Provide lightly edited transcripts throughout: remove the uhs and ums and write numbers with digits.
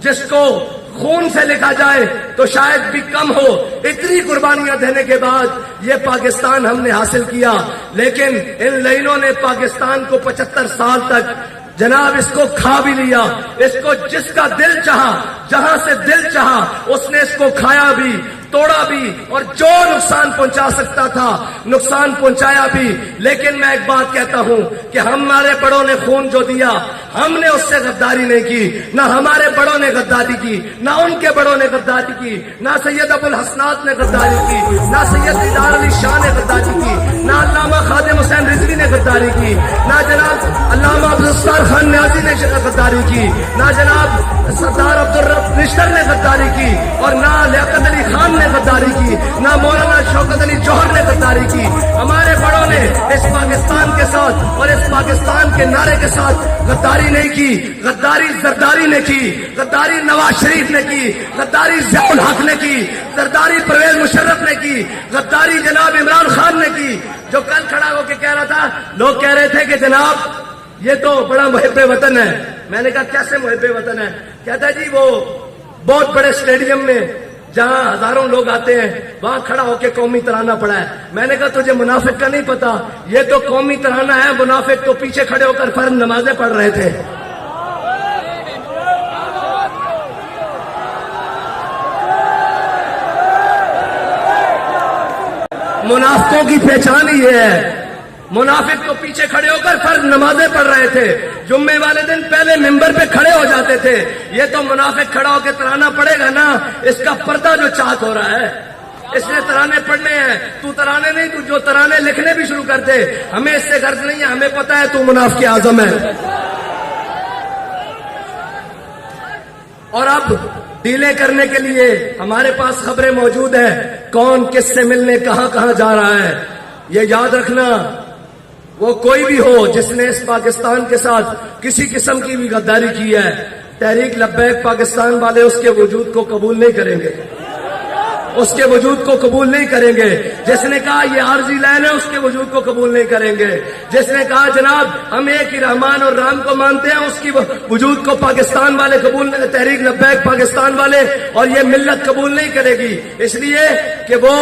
جس کو خون سے لکھا جائے تو شاید بھی کم ہو. اتنی قربانیاں دینے کے بعد یہ پاکستان ہم نے حاصل کیا, لیکن ان لائنوں نے پاکستان کو 75 سال تک جناب اس کو کھا بھی لیا. اس کو جس کا دل چاہا, جہاں سے دل چاہا, اس نے اس کو کھایا بھی, توڑا بھی, اور جو نقصان پہنچا سکتا تھا نقصان پہنچایا بھی. لیکن میں ایک بات کہتا ہوں کہ ہمارے بڑوں نے خون جو دیا ہم نے اس سے غداری نہیں کی. نہ ہمارے بڑوں نے غداری کی, نہ ان کے بڑوں نے غداری کی, نہ سید ابو الحسنات نے غداری کی, نہ سید دیدار علی شاہ نے غداری کی, نہ علامہ خادم حسین رضوی نے غداری کی, نہ جناب علامہ عبدالستار خان نیازی نے غداری کی, نہ جناب سردار عبدالرب نشتر نے غداری کی, اور نہ لیاقت علی خان نے غداری کی, نہ مولانا شوکت علی جوہر نے غداری کی. ہمارے بڑوں نے اس پاکستان کے ساتھ اور اس پاکستان کے نعرے کے ساتھ غداری نہیں کی. غداری زرداری نے کی, غداری نواز شریف نے کی, غداری ضیاء الحق نے کی, غداری پرویز مشرف نے کی, غداری جناب عمران خان نے کی. جو کل کھڑا ہو کے کہہ رہا تھا, لوگ کہہ رہے تھے کہ جناب یہ تو بڑا محب وطن ہے. میں نے کہا کیسے محب وطن ہے؟ کہتا ہے جی وہ بہت بڑے اسٹیڈیم میں جہاں ہزاروں لوگ آتے ہیں وہاں کھڑا ہو کے قومی ترانہ پڑا ہے. میں نے کہا تجھے منافق کا نہیں پتا, یہ تو قومی ترانہ ہے, منافق تو پیچھے کھڑے ہو کر فرض نمازیں پڑھ رہے تھے. منافقوں کی پہچان ہی یہ ہے. منافق تو پیچھے کھڑے ہو کر فرض نمازیں پڑھ رہے تھے, جمعے والے دن پہلے ممبر پہ کھڑے ہو جاتے تھے. یہ تو منافق کھڑا ہو کے ترانہ پڑے گا نا, اس کا پردہ جو چاک ہو رہا ہے, اس نے ترانے پڑھنے ہیں. تو ترانے نہیں, تو جو ترانے لکھنے بھی شروع کر دے. ہمیں اس سے غرض نہیں ہے, ہمیں پتا ہے تو منافق اعظم ہے. اور اب ڈیلے کرنے کے لیے ہمارے پاس خبریں موجود ہیں, کون کس سے ملنے کہاں کہاں جا رہا ہے. یہ یاد رکھنا, وہ کوئی بھی ہو جس نے اس پاکستان کے ساتھ کسی قسم کی بھی غداری کی ہے, تحریک لبیک پاکستان والے اس کے وجود کو قبول نہیں کریں گے, اس کے وجود کو قبول نہیں کریں گے. جس نے کہا یہ عارضی لائن ہے, اس کے وجود کو قبول نہیں کریں گے. جس نے کہا جناب ہم ایک ہی رحمان اور رام کو مانتے ہیں, اس کی وجود کو پاکستان والے قبول, تحریک لبیک پاکستان والے اور یہ ملت قبول نہیں کرے گی. اس لیے کہ وہ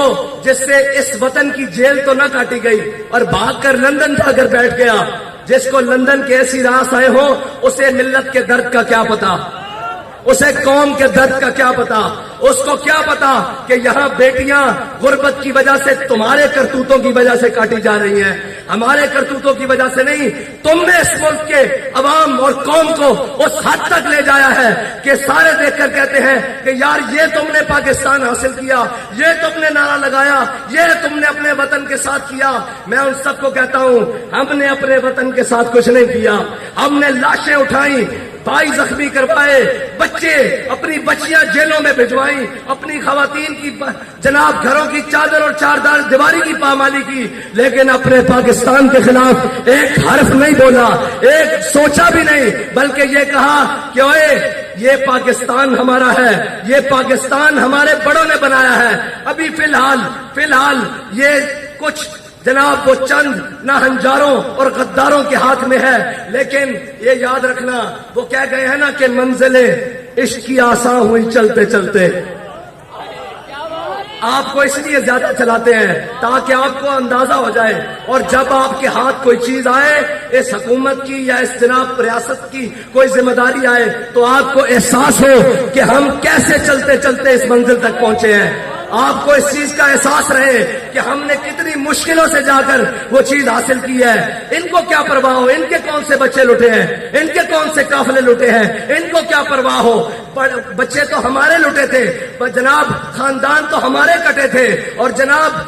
جس سے اس وطن کی جیل تو نہ کاٹی گئی اور بھاگ کر لندن جا کر بیٹھ گیا, جس کو لندن کے ایسی راس آئے ہوں اسے ملت کے درد کا کیا پتا, اسے قوم کے درد کا کیا پتا. اس کو کیا پتا کہ یہاں بیٹیاں غربت کی وجہ سے تمہارے کرتوتوں کی وجہ سے کاٹی جا رہی ہیں, ہمارے کرتوتوں کی وجہ سے نہیں. تم نے اس ملک کے عوام اور قوم کو اس حد تک لے جایا ہے کہ سارے دیکھ کر کہتے ہیں کہ یار یہ تم نے پاکستان حاصل کیا, یہ تم نے نعرہ لگایا, یہ تم نے اپنے وطن کے ساتھ کیا. میں ان سب کو کہتا ہوں ہم نے اپنے وطن کے ساتھ کچھ نہیں کیا. ہم نے لاشیں اٹھائیں, بھائی زخمی کروائے, بچے اپنی بچیاں جیلوں میں بھجوائی, اپنی خواتین کی جناب گھروں کی چادر اور چاردار دیواری کی پامالی کی, لیکن اپنے پاکستان کے خلاف ایک حرف نہیں بولا, ایک سوچا بھی نہیں, بلکہ یہ کہا کہ اوئے یہ پاکستان ہمارا ہے, یہ پاکستان ہمارے بڑوں نے بنایا ہے. ابھی فی الحال یہ کچھ جناب وہ چند ناہنجاروں اور غداروں کے ہاتھ میں ہے, لیکن یہ یاد رکھنا وہ کہہ گئے ہیں نا کہ منزلیں عشق کی آساں ہوئی چلتے چلتے. آپ کو اس لیے زیادہ چلاتے ہیں تاکہ آپ کو اندازہ ہو جائے, اور جب آپ کے ہاتھ کوئی چیز آئے, اس حکومت کی یا اس جناب ریاست کی کوئی ذمہ داری آئے, تو آپ کو احساس ہو کہ ہم کیسے چلتے چلتے اس منزل تک پہنچے ہیں. آپ کو اس چیز کا احساس رہے کہ ہم نے کتنی مشکلوں سے جا کر وہ چیز حاصل کی ہے. ان کو کیا پرواہ ہو, ان کے کون سے بچے لٹے ہیں, ان کے کون سے قافلے لٹے ہیں, ان کو کیا پرواہ ہو. بچے تو ہمارے لٹے تھے, جناب خاندان تو ہمارے کٹے تھے, اور جناب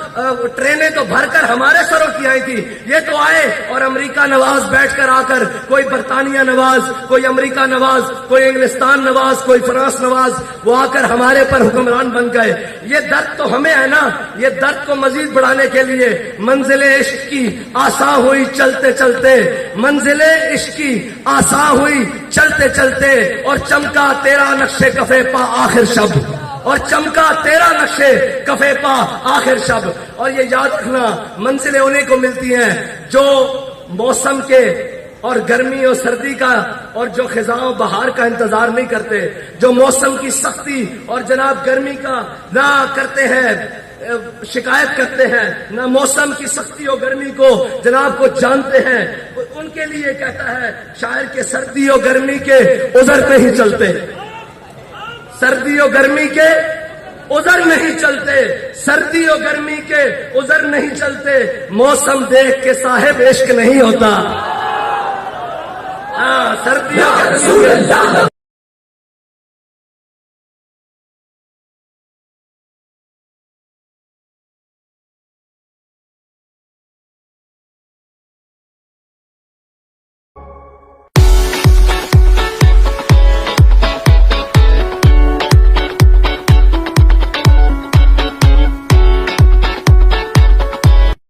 ٹرینیں تو بھر کر ہمارے سروں کی آئی تھی. یہ تو آئے اور امریکہ نواز بیٹھ کر آ کر, کوئی برطانیہ نواز, کوئی امریکہ نواز, کوئی انگلستان نواز, کوئی فرانس نواز, وہ آ کر ہمارے پر حکمران بن گئے. یہ درد تو ہمیں ہے نا, یہ درد کو مزید بڑھانے کے لیے منزل عشق کی آساں ہوئی چلتے چلتے, منزل عشق کی آساں ہوئی چلتے چلتے, اور چمکا تیرا نقشے کفے پا آخر شب, اور چمکا تیرا نقشے کفے پا آخر شب. اور یہ یاد رکھنا منزلیں انہیں کو ملتی ہیں جو موسم کے اور گرمی اور سردی کا اور جو خزاں بہار کا انتظار نہیں کرتے، جو موسم کی سختی اور جناب گرمی کا نہ کرتے ہیں، شکایت کرتے ہیں، نہ موسم کی سختی اور گرمی کو جناب کو جانتے ہیں، ان کے لیے کہتا ہے شاعر کے سردی اور گرمی کے عذر پہ ہی چلتے، سردی اور گرمی کے عذر نہیں چلتے، سردی اور گرمی کے عذر نہیں چلتے، موسم دیکھ کے صاحب عشق نہیں ہوتا، سردی اور گرمی